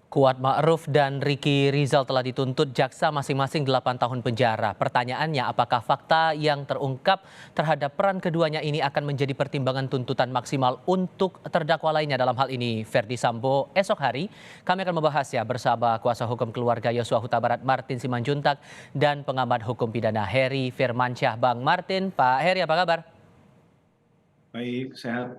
Kuat Ma'ruf dan Ricky Rizal telah dituntut jaksa masing-masing 8 tahun penjara. Pertanyaannya, apakah fakta yang terungkap terhadap peran keduanya ini akan menjadi pertimbangan tuntutan maksimal untuk terdakwa lainnya, dalam hal ini Verdi Sambo esok hari? Kami akan membahasnya bersama kuasa hukum keluarga Yosua Huta Barat Martin Simanjuntak dan pengamat hukum pidana Heri Firmansyah. Bang Martin, Pak Heri, apa kabar? Baik, sehat.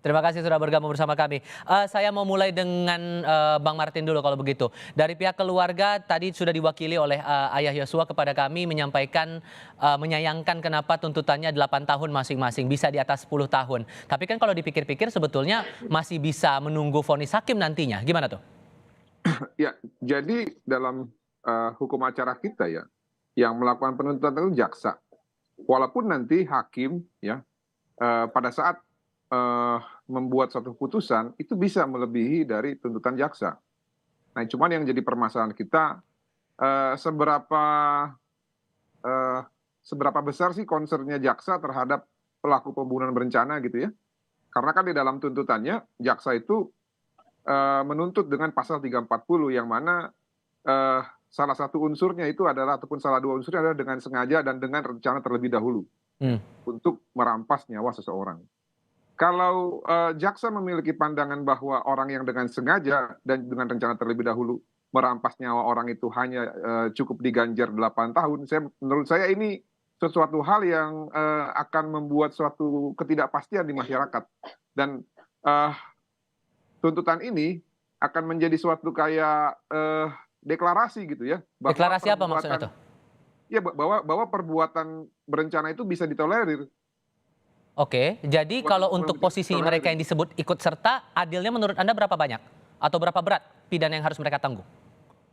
Terima kasih sudah bergabung bersama kami. Saya mau mulai dengan Bang Martin dulu kalau begitu. Dari pihak keluarga tadi sudah diwakili oleh ayah Yosua kepada kami menyampaikan menyayangkan kenapa tuntutannya 8 tahun masing-masing, bisa di atas 10 tahun. Tapi kan kalau dipikir-pikir sebetulnya masih bisa menunggu vonis hakim nantinya. Gimana tuh? Ya, jadi dalam hukum acara kita ya, yang melakukan penuntutan itu jaksa. Walaupun nanti hakim ya pada saat membuat suatu putusan itu bisa melebihi dari tuntutan jaksa. Nah, cuman yang jadi permasalahan kita seberapa besar sih concernnya jaksa terhadap pelaku pembunuhan berencana gitu ya? Karena kan di dalam tuntutannya jaksa itu menuntut dengan pasal 340 yang mana salah satu unsurnya itu adalah ataupun salah dua unsurnya adalah dengan sengaja dan dengan rencana terlebih dahulu untuk merampas nyawa seseorang. Kalau jaksa memiliki pandangan bahwa orang yang dengan sengaja dan dengan rencana terlebih dahulu merampas nyawa orang itu hanya cukup diganjar 8 tahun, menurut saya ini sesuatu hal yang akan membuat suatu ketidakpastian di masyarakat. Dan tuntutan ini akan menjadi suatu kayak deklarasi gitu ya. Deklarasi apa maksudnya tuh? Ya, bahwa perbuatan berencana itu bisa ditolerir. Oke, jadi kalau untuk posisi mereka yang disebut ikut serta, adilnya menurut Anda berapa banyak? Atau berapa berat pidana yang harus mereka tanggung?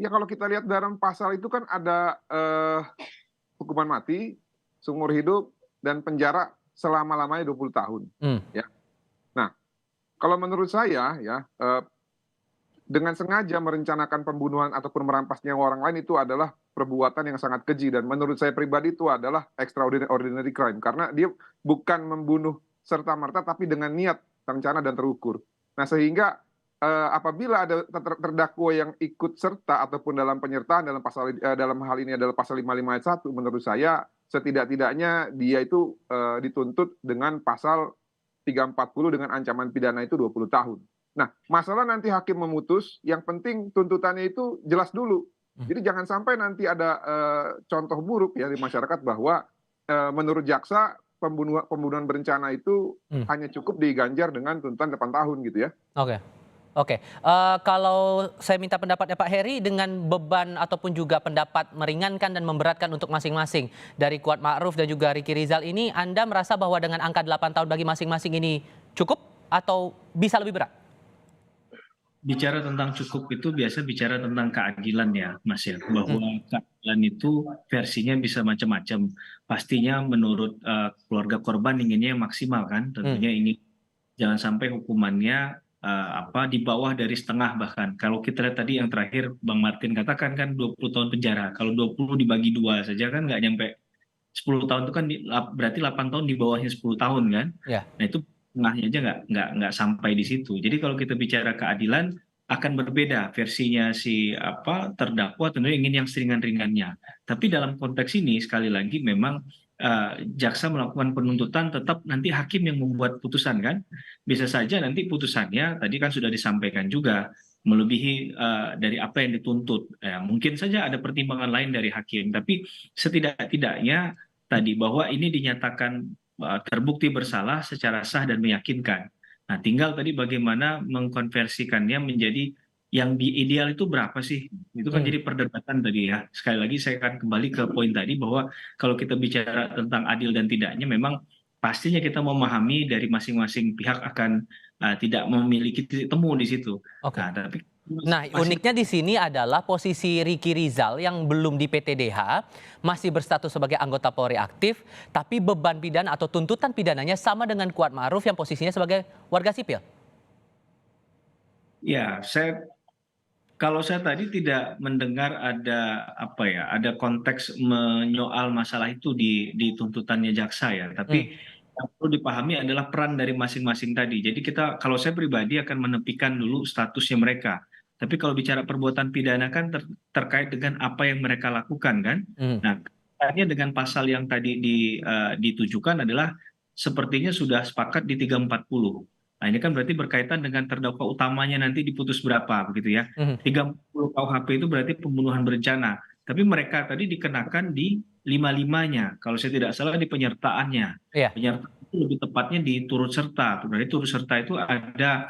Ya, kalau kita lihat dalam pasal itu kan ada hukuman mati, seumur hidup, dan penjara selama-lamanya 20 tahun. Ya. Nah, kalau menurut saya ya, dengan sengaja merencanakan pembunuhan ataupun merampas nyawa orang lain itu adalah perbuatan yang sangat keji, dan menurut saya pribadi itu adalah extraordinary crime karena dia bukan membunuh serta-merta tapi dengan niat, rencana dan terukur. Nah, sehingga apabila ada terdakwa yang ikut serta ataupun dalam penyertaan dalam hal ini adalah pasal 55 ayat 1, menurut saya setidak-tidaknya dia itu dituntut dengan pasal 340 dengan ancaman pidana itu 20 tahun. Nah, masalah nanti hakim memutus, yang penting tuntutannya itu jelas dulu. Jadi jangan sampai nanti ada contoh buruk ya di masyarakat bahwa menurut jaksa pembunuhan berencana itu hanya cukup diganjar dengan tuntutan 8 tahun gitu ya. Oke. Kalau saya minta pendapatnya Pak Heri, dengan beban ataupun juga pendapat meringankan dan memberatkan untuk masing-masing dari Kuat Ma'ruf dan juga Ricky Rizal ini, Anda merasa bahwa dengan angka 8 tahun bagi masing-masing ini cukup atau bisa lebih berat? Bicara tentang cukup itu biasa bicara tentang keadilan ya, Mas ya. Bahwa keadilan itu versinya bisa macam-macam. Pastinya menurut keluarga korban inginnya yang maksimal kan. Tentunya ingin jangan sampai hukumannya di bawah dari setengah bahkan. Kalau kita lihat tadi yang terakhir Bang Martin katakan kan 20 tahun penjara. Kalau 20 dibagi 2 saja kan nggak nyampe 10 tahun itu kan berarti 8 tahun di bawahnya 10 tahun kan. Nah, itu tengahnya aja nggak sampai di situ. Jadi kalau kita bicara keadilan akan berbeda versinya si terdakwa tentunya ingin yang seringan-ringannya. Tapi dalam konteks ini sekali lagi memang jaksa melakukan penuntutan, tetap nanti hakim yang membuat putusan kan. Bisa saja nanti putusannya tadi kan sudah disampaikan juga melebihi dari apa yang dituntut. Mungkin saja ada pertimbangan lain dari hakim, tapi setidak-tidaknya tadi bahwa ini dinyatakan terbukti bersalah secara sah dan meyakinkan. Nah, tinggal tadi bagaimana mengkonversikannya menjadi yang di ideal itu berapa sih? Itu kan jadi perdebatan tadi ya. Sekali lagi saya akan kembali ke poin tadi bahwa kalau kita bicara tentang adil dan tidaknya, memang pastinya kita memahami dari masing-masing pihak akan tidak memiliki titik temu di situ. Nah, uniknya di sini adalah posisi Ricky Rizal yang belum di PTDH, masih berstatus sebagai anggota Polri aktif, tapi beban pidana atau tuntutan pidananya sama dengan Kuat Ma'ruf yang posisinya sebagai warga sipil. Ya, kalau saya tadi tidak mendengar ada konteks menyoal masalah itu di tuntutannya jaksa ya, tapi yang perlu dipahami adalah peran dari masing-masing tadi. Jadi kalau saya pribadi akan menepikan dulu statusnya mereka. Tapi kalau bicara perbuatan pidana kan terkait dengan apa yang mereka lakukan kan. Nah, kaitannya dengan pasal yang tadi ditujukan adalah sepertinya sudah sepakat di 340. Nah, ini kan berarti berkaitan dengan terdakwa utamanya nanti diputus berapa begitu ya. 30 KUHP itu berarti pembunuhan berencana. Tapi mereka tadi dikenakan di 55-nya. Kalau saya tidak salah di penyertaannya. Iya. Penyertaan itu lebih tepatnya di turut serta. Berarti turut serta itu ada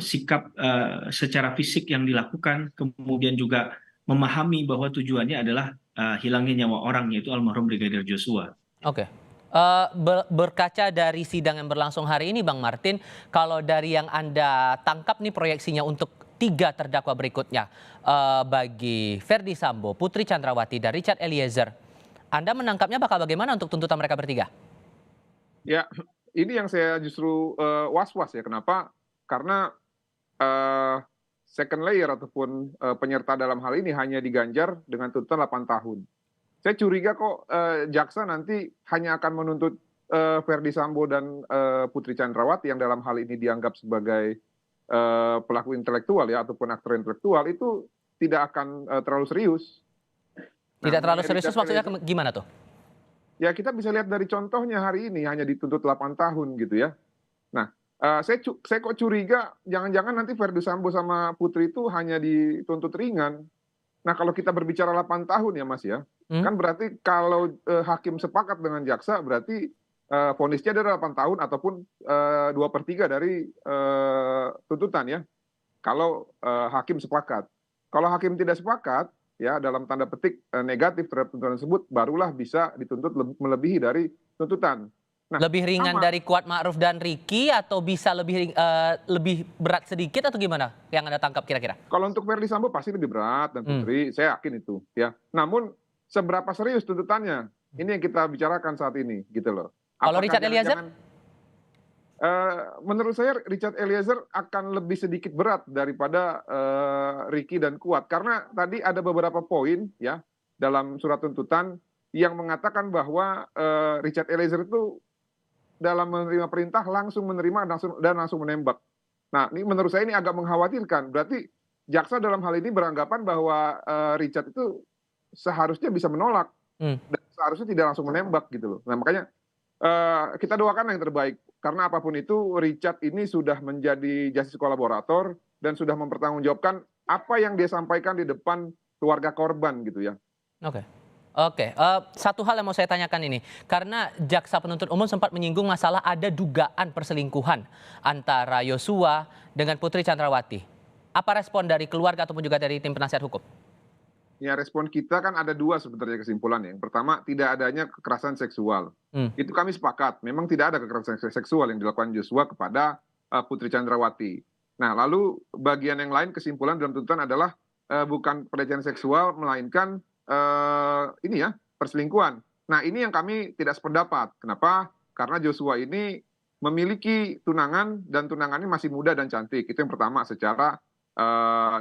sikap secara fisik yang dilakukan, kemudian juga memahami bahwa tujuannya adalah hilangnya nyawa orang, yaitu almarhum Brigadir Joshua. Oke. Berkaca dari sidang yang berlangsung hari ini, Bang Martin, kalau dari yang Anda tangkap nih proyeksinya untuk 3 terdakwa berikutnya, bagi Ferdy Sambo, Putri Chandrawati, dan Richard Eliezer, Anda menangkapnya bakal bagaimana untuk tuntutan mereka bertiga? Ya, ini yang saya justru was-was ya. Kenapa? Karena second layer ataupun penyerta dalam hal ini hanya diganjar dengan tuntutan 8 tahun. Saya curiga kok jaksa nanti hanya akan menuntut Ferdy Sambo dan Putri Chandrawati yang dalam hal ini dianggap sebagai pelaku intelektual ya ataupun aktor intelektual itu tidak akan terlalu serius. Tidak terlalu serius maksudnya gimana tuh? Ya kita bisa lihat dari contohnya hari ini hanya dituntut 8 tahun gitu ya. Nah, saya kok curiga jangan-jangan nanti Ferdy Sambo sama Putri itu hanya dituntut ringan. Nah, kalau kita berbicara 8 tahun ya Mas ya, kan berarti kalau hakim sepakat dengan jaksa berarti vonisnya adalah 8 tahun ataupun 2/3 dari tuntutan ya. Kalau hakim sepakat. Kalau hakim tidak sepakat, ya dalam tanda petik negatif terhadap tuntutan tersebut, barulah bisa dituntut melebihi dari tuntutan. Nah, lebih ringan dari Kuat Ma'ruf dan Ricky atau bisa lebih berat sedikit atau gimana yang Anda tangkap kira-kira? Kalau untuk Ferdy Sambo pasti lebih berat dan Putri, saya yakin itu ya. Namun seberapa serius tuntutannya? Ini yang kita bicarakan saat ini gitu loh. Kalau Richard Eliezer? Menurut saya Richard Eliezer akan lebih sedikit berat daripada Ricky dan Kuat karena tadi ada beberapa poin ya dalam surat tuntutan yang mengatakan bahwa Richard Eliezer itu dalam menerima perintah langsung menerima dan langsung menembak. Nah, ini menurut saya ini agak mengkhawatirkan. Berarti jaksa dalam hal ini beranggapan bahwa Richard itu seharusnya bisa menolak dan seharusnya tidak langsung menembak gitu loh. Nah, makanya kita doakan yang terbaik karena apapun itu Richard ini sudah menjadi justice kolaborator dan sudah mempertanggungjawabkan apa yang dia sampaikan di depan keluarga korban gitu ya. Oke, satu hal yang mau saya tanyakan ini, karena jaksa penuntut umum sempat menyinggung masalah ada dugaan perselingkuhan antara Joshua dengan Putri Chandrawati. Apa respon dari keluarga ataupun juga dari tim penasihat hukum? Ya, respon kita kan ada 2 sebenarnya kesimpulannya. Yang pertama, tidak adanya kekerasan seksual. Itu kami sepakat, memang tidak ada kekerasan seksual yang dilakukan Joshua kepada Putri Chandrawati. Nah, lalu bagian yang lain kesimpulan dalam tuntutan adalah bukan pelecehan seksual, melainkan ini ya perselingkuhan. Nah ini yang kami tidak sependapat. Kenapa? Karena Joshua ini memiliki tunangan dan tunangannya masih muda dan cantik. Itu yang pertama secara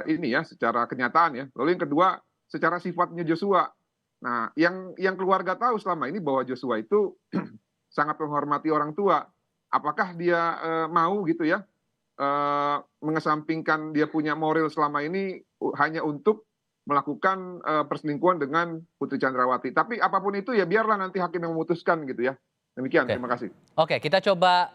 ini ya secara kenyataan ya. Lalu yang kedua secara sifatnya Joshua. Nah yang keluarga tahu selama ini bahwa Joshua itu sangat menghormati orang tua. Apakah dia mau gitu ya mengesampingkan dia punya moral selama ini hanya untuk melakukan perselingkuhan dengan Putri Chandrawati. Tapi apapun itu ya biarlah nanti hakim yang memutuskan gitu ya. Demikian, terima kasih. Oke, kita coba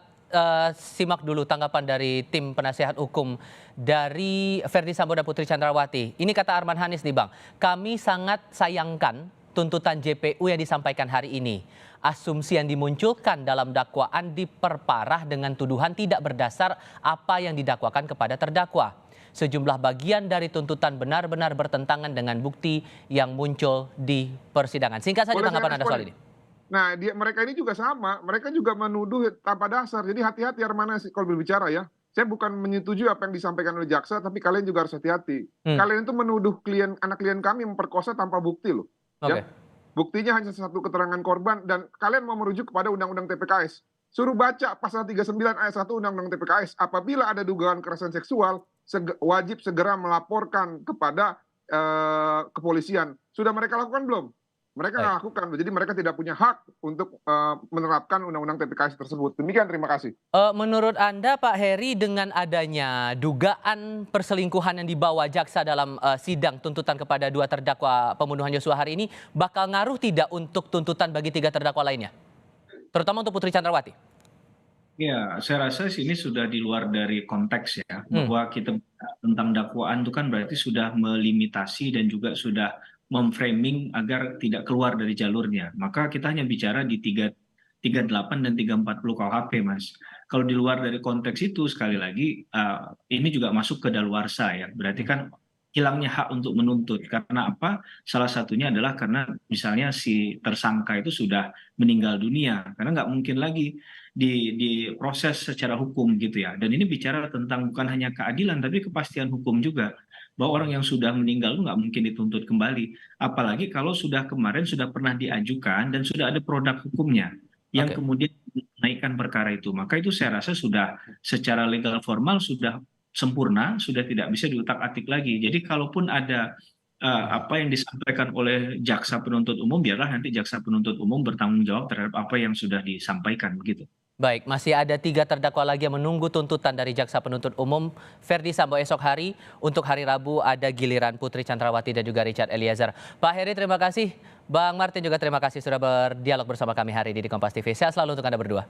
simak dulu tanggapan dari tim penasihat hukum dari Ferdy Sambo dan Putri Chandrawati. Ini kata Arman Hanis nih Bang, kami sangat sayangkan tuntutan JPU yang disampaikan hari ini. Asumsi yang dimunculkan dalam dakwaan diperparah dengan tuduhan tidak berdasar apa yang didakwakan kepada terdakwa. Sejumlah bagian dari tuntutan benar-benar bertentangan dengan bukti yang muncul di persidangan. Singkat saja tanggapan Anda soal ini. Nah, mereka ini juga sama. Mereka juga menuduh tanpa dasar. Jadi hati-hati Armana kalau berbicara ya. Saya bukan menyetujui apa yang disampaikan oleh jaksa, tapi kalian juga harus hati-hati. Kalian itu menuduh anak klien kami memperkosa tanpa bukti loh. Ya? Buktinya hanya satu keterangan korban dan kalian mau merujuk kepada Undang-Undang TPKS. Suruh baca pasal 39 ayat 1 Undang-Undang TPKS. Apabila ada dugaan kekerasan seksual, wajib segera melaporkan kepada kepolisian. Sudah mereka lakukan belum? Mereka nggak lakukan, jadi mereka tidak punya hak untuk menerapkan undang-undang TPKS tersebut. Demikian, terima kasih. Menurut Anda, Pak Heri, dengan adanya dugaan perselingkuhan yang dibawa jaksa dalam sidang tuntutan kepada 2 terdakwa pembunuhan Yosua hari ini, bakal ngaruh tidak untuk tuntutan bagi 3 terdakwa lainnya? Terutama untuk Putri Chandrawati. Ya, saya rasa ini sudah di luar dari konteks ya, bahwa kita tentang dakwaan itu kan berarti sudah melimitasi dan juga sudah memframing agar tidak keluar dari jalurnya. Maka kita hanya bicara di 338 dan 340 KUHP, Mas. Kalau di luar dari konteks itu, sekali lagi, ini juga masuk ke daluarsa ya. Berarti kan hilangnya hak untuk menuntut. Karena apa? Salah satunya adalah karena misalnya si tersangka itu sudah meninggal dunia. Karena nggak mungkin lagi diproses secara hukum gitu ya. Dan ini bicara tentang bukan hanya keadilan, tapi kepastian hukum juga. Bahwa orang yang sudah meninggal itu nggak mungkin dituntut kembali. Apalagi kalau kemarin sudah pernah diajukan dan sudah ada produk hukumnya yang kemudian menaikkan perkara itu. Maka itu saya rasa sudah secara legal formal sudah sempurna, sudah tidak bisa diutak-atik lagi. Jadi kalaupun ada apa yang disampaikan oleh jaksa penuntut umum, biarlah nanti jaksa penuntut umum bertanggung jawab terhadap apa yang sudah disampaikan begitu. Baik, masih ada 3 terdakwa lagi yang menunggu tuntutan dari jaksa penuntut umum Verdi Sambo esok hari. Untuk hari Rabu ada giliran Putri Chandrawati dan juga Richard Eliezer. Pak Heri, terima kasih. Bang Martin juga terima kasih sudah berdialog bersama kami hari ini di Kompas TV. Sehat selalu untuk Anda berdua.